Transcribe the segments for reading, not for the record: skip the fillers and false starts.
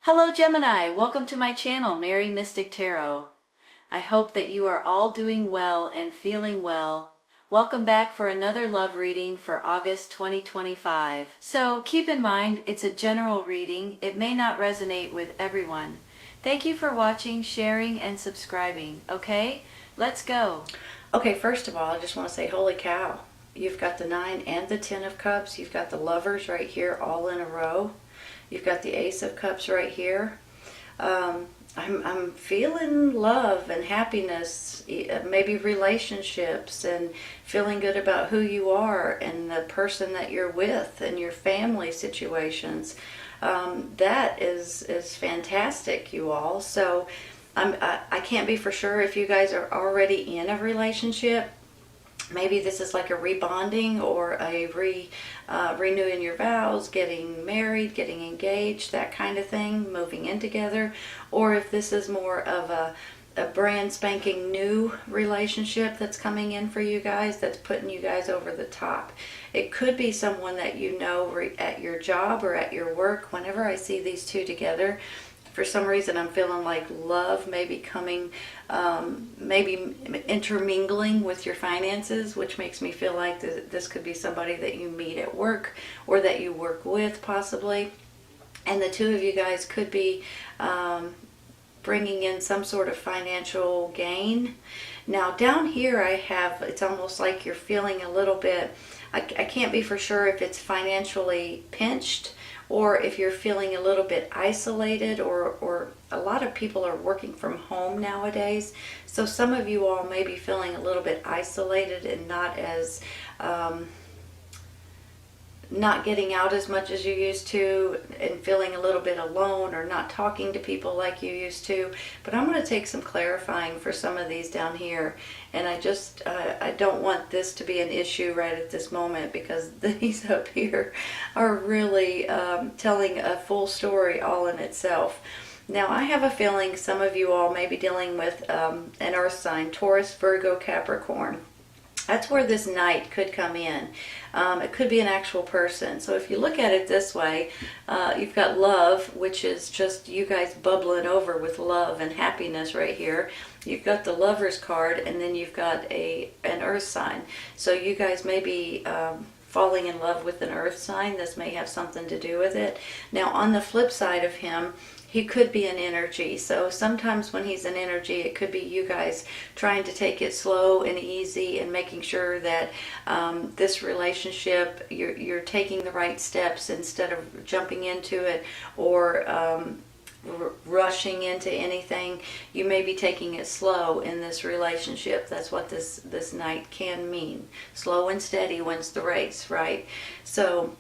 Hello Gemini, welcome to my channel, Mary Mystic Tarot. I hope that you are all doing well and feeling well. Welcome back for another love reading for August 2025. So keep in mind, it's a general reading. It may not resonate with everyone. Thank you for watching, sharing, and subscribing. Okay, let's go. Okay, first of all, I just want to say, holy cow. You've got the 9 and the 10 of Cups. You've got the Lovers right here all in a row. You've got the Ace of Cups right here. I'm feeling love and happiness, maybe relationships, and feeling good about who you are and the person that you're with and your family situations. That is fantastic, you all. So I can't be for sure if you guys are already in a relationship. Maybe this is like a rebonding or a renewing your vows, getting married, getting engaged, that kind of thing, moving in together. Or if this is more of a brand spanking new relationship that's coming in for you guys, that's putting you guys over the top. It could be someone that you know at your job or at your work. Whenever I see these two together, for some reason I'm feeling like love may be coming, maybe intermingling with your finances, which makes me feel like this could be somebody that you meet at work or that you work with possibly. And the two of you guys could be bringing in some sort of financial gain. Now down here I have, it's almost like you're feeling a little bit, I can't be for sure if it's financially pinched or if you're feeling a little bit isolated, or a lot of people are working from home nowadays. So some of you all may be feeling a little bit isolated and not as not getting out as much as you used to, and feeling a little bit alone or not talking to people like you used to. But I'm going to take some clarifying for some of these down here, and I don't want this to be an issue right at this moment, because these up here are really telling a full story all in itself. Now I have a feeling some of you all may be dealing with an earth sign, Taurus, Virgo, Capricorn. That's where this Knight could come in. It could be an actual person. So if you look at it this way, you've got love, which is just you guys bubbling over with love and happiness right here. You've got the Lover's card, and then you've got an earth sign. So you guys may be falling in love with an earth sign. This may have something to do with it. Now on the flip side of him, he could be an energy. So sometimes when he's an energy, it could be you guys trying to take it slow and easy and making sure that this relationship, you're taking the right steps instead of jumping into it or rushing into anything. You may be taking it slow in this relationship. That's what this Knight can mean. Slow and steady wins the race, right? So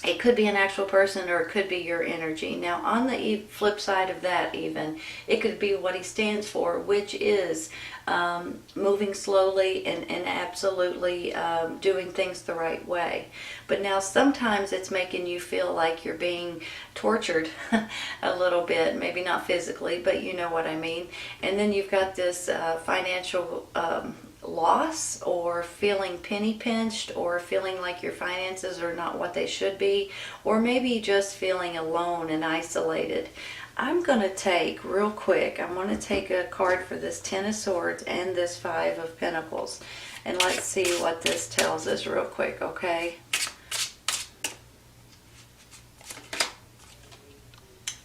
it could be an actual person, or it could be your energy. Now on the flip side of that, even, it could be what he stands for, which is moving slowly and absolutely doing things the right way. But now sometimes it's making you feel like you're being tortured a little bit, maybe not physically, but you know what I mean. And then you've got this financial loss, or feeling penny pinched, or feeling like your finances are not what they should be, or maybe just feeling alone and isolated. I'm going to take real quick, I'm going to take a card for this 10 of Swords and this 5 of Pentacles, and let's see what this tells us real quick, okay?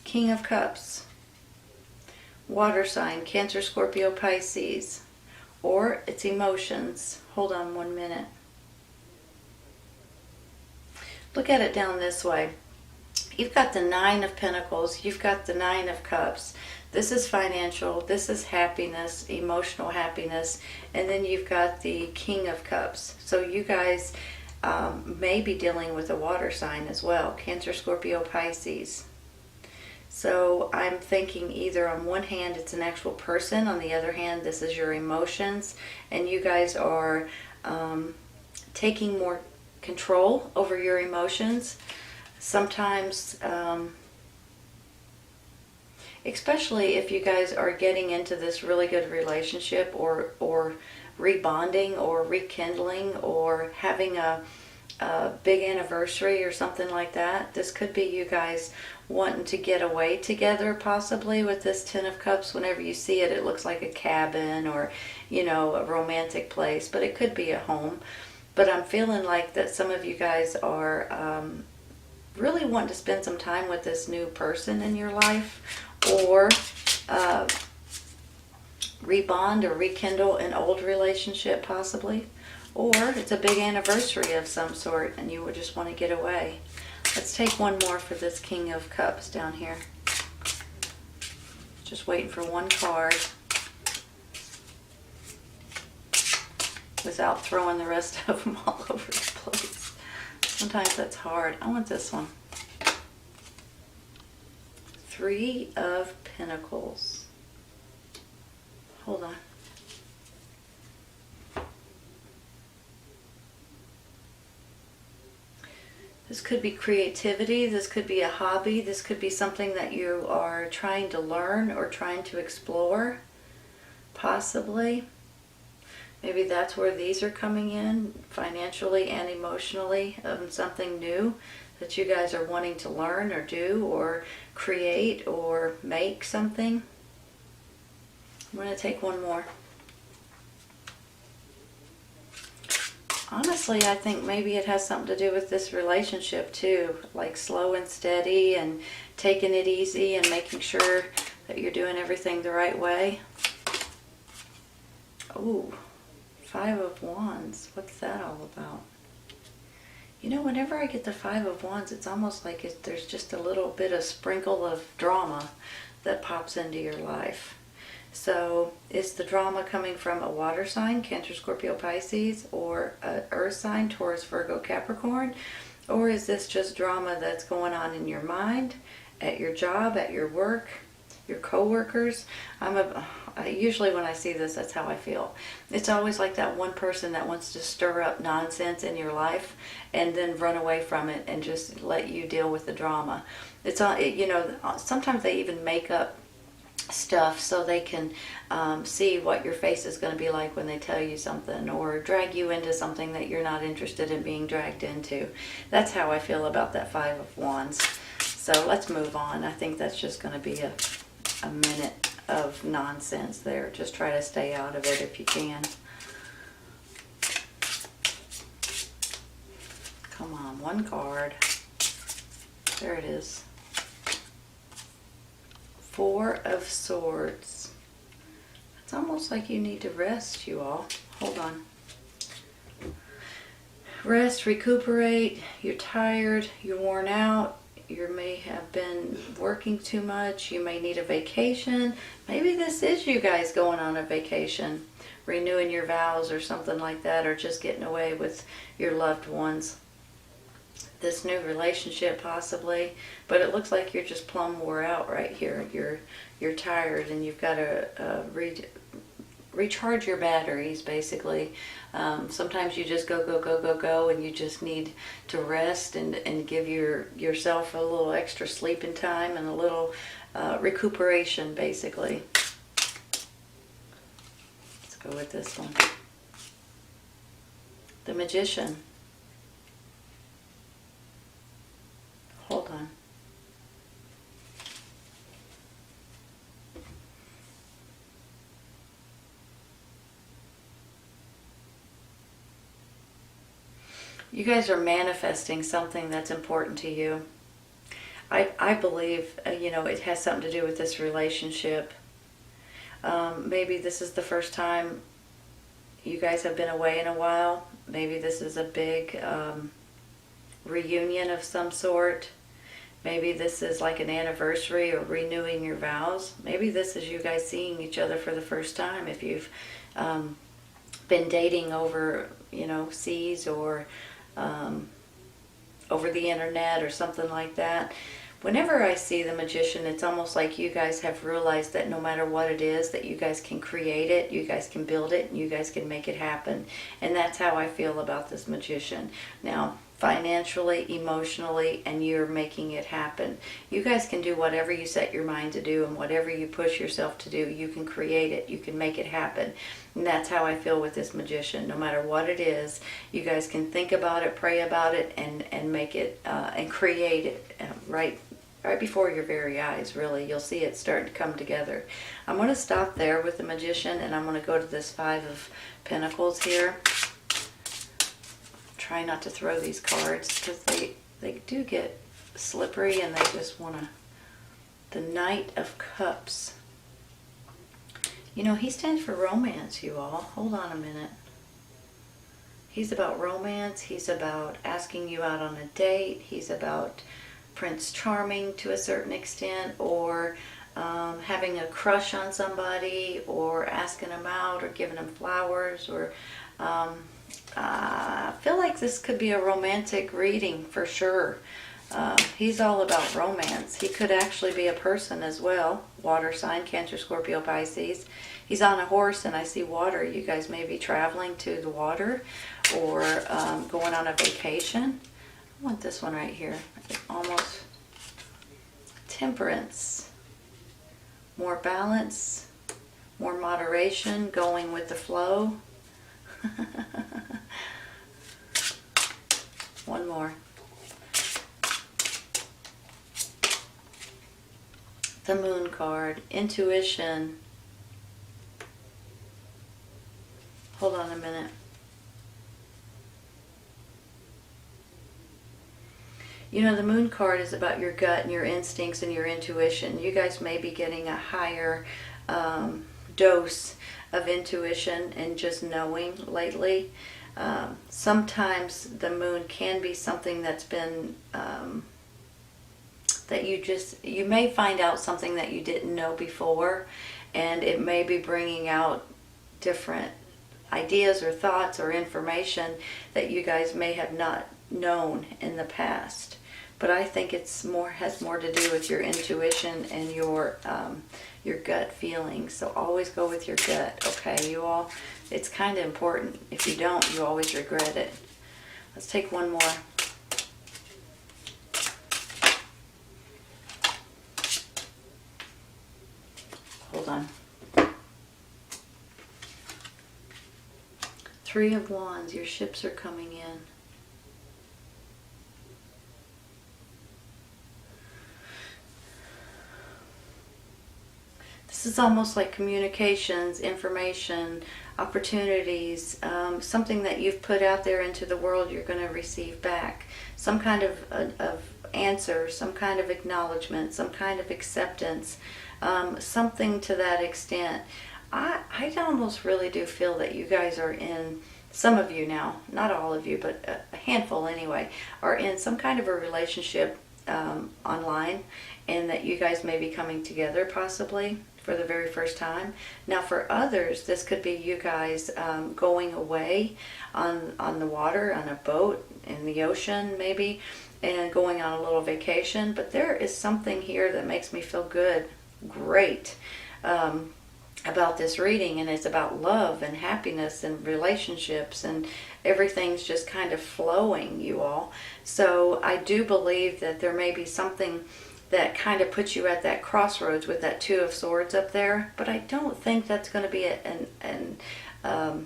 King of Cups, water sign, Cancer, Scorpio, Pisces, or it's emotions. Hold on 1 minute. Look at it down this way. You've got the 9 of Pentacles, you've got the 9 of Cups. This is financial, this is happiness, emotional happiness, and then you've got the King of Cups. So you guys may be dealing with a water sign as well, Cancer, Scorpio, Pisces. So I'm thinking either on one hand it's an actual person, on the other hand this is your emotions, and you guys are taking more control over your emotions. Sometimes, especially if you guys are getting into this really good relationship, or rebonding or rekindling, or having a a big anniversary or something like that. This could be you guys wanting to get away together, possibly, with this Ten of Cups. Whenever you see it, it looks like a cabin or, you know, a romantic place, but it could be a home. But I'm feeling like that some of you guys are really wanting to spend some time with this new person in your life, or rebond or rekindle an old relationship, possibly. Or it's a big anniversary of some sort and you would just want to get away. Let's take one more for this King of Cups down here. Just waiting for one card without throwing the rest of them all over the place. Sometimes that's hard. I want this one. Three of Pentacles. Hold on. This could be creativity, this could be a hobby, this could be something that you are trying to learn or trying to explore, possibly. Maybe that's where these are coming in, financially and emotionally, something new that you guys are wanting to learn or do or create or make something. I'm going to take one more. Honestly, I think maybe it has something to do with this relationship too, like slow and steady and taking it easy and making sure that you're doing everything the right way. Ooh, Five of Wands. What's that all about? You know, whenever I get the Five of Wands, it's almost like there's just a little bit of sprinkle of drama that pops into your life. So is the drama coming from a water sign, Cancer, Scorpio, Pisces, or an earth sign, Taurus, Virgo, Capricorn? Or is this just drama that's going on in your mind, at your job, at your work, your co-workers? Usually when I see this, that's how I feel. It's always like that one person that wants to stir up nonsense in your life and then run away from it and just let you deal with the drama. You know, sometimes they even make up stuff so they can see what your face is going to be like when they tell you something, or drag you into something that you're not interested in being dragged into. That's how I feel about that Five of Wands. So let's move on. I think that's just going to be a minute of nonsense there. Just try to stay out of it if you can. Come on, one card. There it is. Four of Swords. It's almost like you need to rest, you all. Hold on. Rest, recuperate. You're tired. You're worn out. You may have been working too much. You may need a vacation. Maybe this is you guys going on a vacation, renewing your vows or something like that, or just getting away with your loved ones. This new relationship possibly, but it looks like you're just plumb wore out right here. You're tired and you've got to recharge your batteries, basically. Sometimes you just go, and you just need to rest and give yourself a little extra sleeping time and a little recuperation, basically. Let's go with this one. The Magician. Hold on. You guys are manifesting something that's important to you. I believe, you know, it has something to do with this relationship. Maybe this is the first time you guys have been away in a while. Maybe this is a big reunion of some sort. Maybe this is like an anniversary or renewing your vows. Maybe this is you guys seeing each other for the first time if you've been dating over, you know, seas or over the internet or something like that. Whenever I see the Magician, it's almost like you guys have realized that no matter what it is, that you guys can create it, you guys can build it, and you guys can make it happen. And that's how I feel about this Magician. Now, financially, emotionally, and you're making it happen. You guys can do whatever you set your mind to do, and whatever you push yourself to do, you can create it, you can make it happen. And that's how I feel with this Magician. No matter what it is, you guys can think about it, pray about it, and make it and create it right before your very eyes. Really, you'll see it starting to come together. I'm going to stop there with the Magician, and I'm going to go to this Five of Pentacles here. Try not to throw these cards because they do get slippery, and they just want to. The Knight of Cups. You know, he stands for romance, you all. Hold on a minute. He's about romance. He's about asking you out on a date. He's about Prince Charming to a certain extent, or having a crush on somebody, or asking them out, or giving them flowers, or I feel like this could be a romantic reading for sure. He's all about romance. He could actually be a person as well. Water sign, Cancer, Scorpio, Pisces. He's on a horse, and I see water. You guys may be traveling to the water, or going on a vacation. I want this one right here. Almost Temperance. More balance, more moderation, going with the flow. One more. The Moon card, intuition. Hold on a minute. You know, the Moon card is about your gut and your instincts and your intuition. You guys may be getting a higher dose of intuition and just knowing lately. Sometimes the Moon can be something that's been that you may find out something that you didn't know before, and it may be bringing out different ideas or thoughts or information that you guys may have not known in the past. But I think has more to do with your intuition and your gut feelings. So always go with your gut, okay, you all? It's kind of important. If you don't, you always regret it. Let's take one more. Hold on. Three of Wands, your ships are coming in. This is almost like communications, information, opportunities, something that you've put out there into the world you're going to receive back. Some kind of answer, some kind of acknowledgement, some kind of acceptance, something to that extent. I almost really do feel that you guys are in, some of you now, not all of you, but a handful anyway, are in some kind of a relationship online, and that you guys may be coming together possibly for the very first time. Now for others, this could be you guys going away on the water, on a boat, in the ocean maybe, and going on a little vacation. But there is something here that makes me feel great about this reading, and it's about love and happiness and relationships, and everything's just kind of flowing, you all. So I do believe that there may be something that kind of puts you at that crossroads with that Two of Swords up there, but I don't think that's going to be an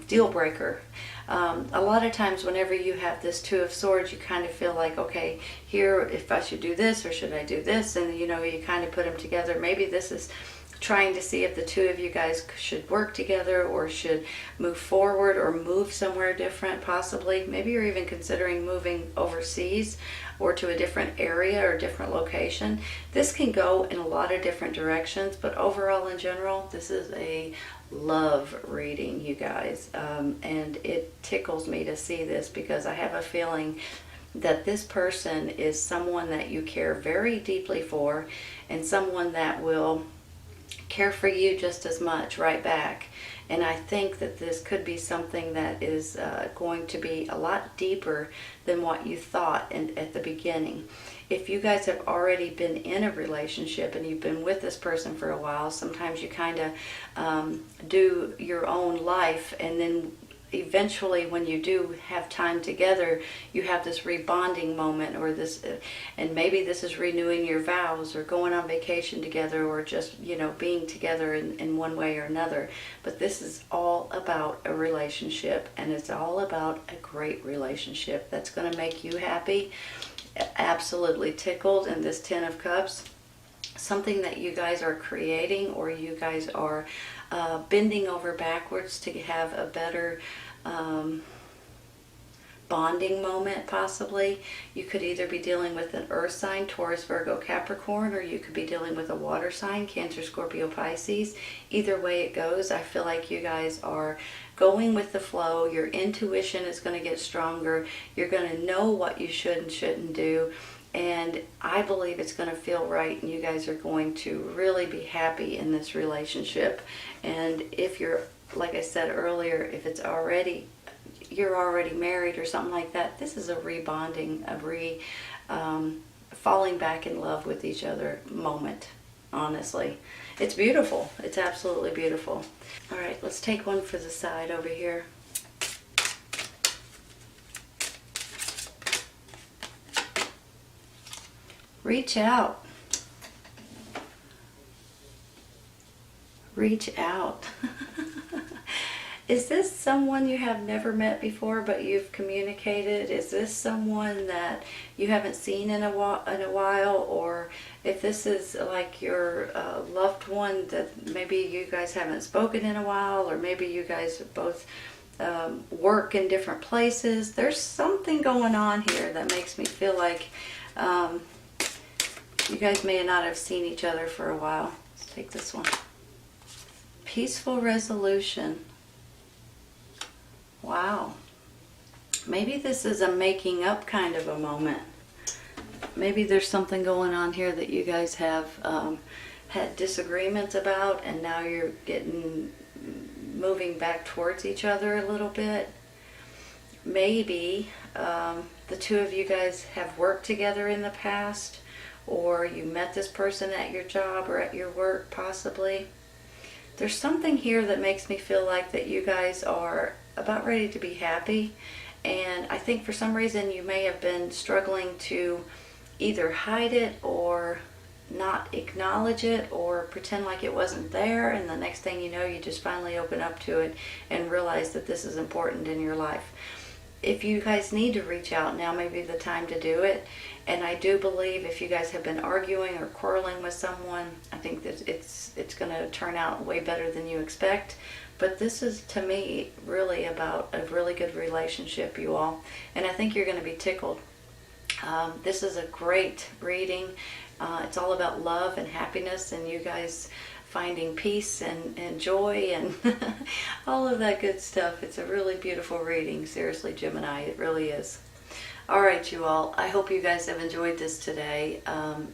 deal breaker. A lot of times whenever you have this Two of Swords, you kind of feel like, okay, here, if I should do this or should I do this, and you know, you kind of put them together. Maybe this is trying to see if the two of you guys should work together, or should move forward, or move somewhere different possibly. Maybe you're even considering moving overseas, or to a different area or different location. This can go in a lot of different directions, but overall in general, this is a love reading, you guys. And it tickles me to see this, because I have a feeling that this person is someone that you care very deeply for, and someone that will care for you just as much right back. And I think that this could be something that is going to be a lot deeper than what you thought at the beginning. If you guys have already been in a relationship and you've been with this person for a while, sometimes you kind of do your own life, and then eventually when you do have time together, you have this rebonding moment, or this, and maybe this is renewing your vows or going on vacation together, or just, being together in one way or another. But this is all about a relationship, and it's all about a great relationship that's going to make you happy, absolutely tickled. And this Ten of Cups, something that you guys are creating, or you guys are bending over backwards to have a better bonding moment, possibly. You could either be dealing with an earth sign, Taurus, Virgo, Capricorn, or you could be dealing with a water sign, Cancer, Scorpio, Pisces. Either way it goes, I feel like you guys are going with the flow. Your intuition is going to get stronger. You're going to know what you should and shouldn't do. And I believe it's going to feel right, and you guys are going to really be happy in this relationship. And if you're, like I said earlier, if you're already married or something like that, this is a rebonding, falling back in love with each other moment. Honestly, it's beautiful. It's absolutely beautiful. All right, let's take one for the side over here. Reach out. Reach out. Is this someone you have never met before but you've communicated? Is this someone that you haven't seen in a while? Or if this is like your loved one that maybe you guys haven't spoken in a while, or maybe you guys both work in different places. There's something going on here that makes me feel like you guys may not have seen each other for a while. Let's take this one. Peaceful resolution. Wow. Maybe this is a making up kind of a moment. Maybe there's something going on here that you guys have had disagreements about, and now you're moving back towards each other a little bit. Maybe the two of you guys have worked together in the past, or you met this person at your job or at your work, possibly. There's something here that makes me feel like that you guys are about ready to be happy. And I think for some reason you may have been struggling to either hide it or not acknowledge it, or pretend like it wasn't there, and the next thing you know, you just finally open up to it and realize that this is important in your life. If you guys need to reach out, now may be the time to do it. And I do believe if you guys have been arguing or quarreling with someone, I think that it's going to turn out way better than you expect. But this is, to me, really about a really good relationship, you all. And I think you're going to be tickled. This is a great reading. It's all about love and happiness, and you guys finding peace and joy and all of that good stuff. It's a really beautiful reading. Seriously, Gemini, it really is. All right, you all. I hope you guys have enjoyed this today.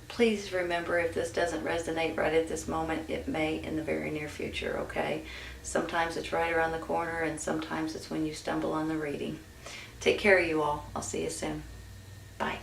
Please remember, if this doesn't resonate right at this moment, it may in the very near future, okay? Sometimes it's right around the corner, and sometimes it's when you stumble on the reading. Take care, you all. I'll see you soon. Bye.